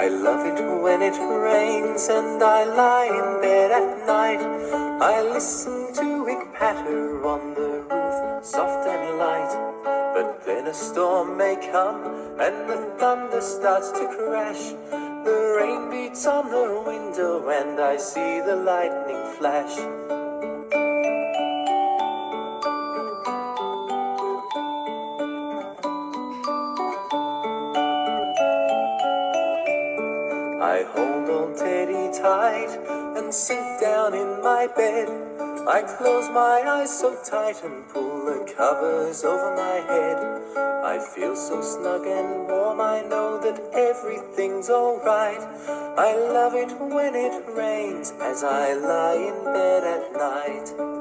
I love it when it rains and I lie in bed at night. I listen to it patter on the roof, soft and light. But then a storm may come and the thunder starts to crash. The rain beats on the window and I see the lightning flash. I hold on Teddy tight and sink down in my bed. I close my eyes so tight and pull the covers over my head. I feel so snug and warm, I know that everything's alright. I love it when it rains as I lie in bed at night.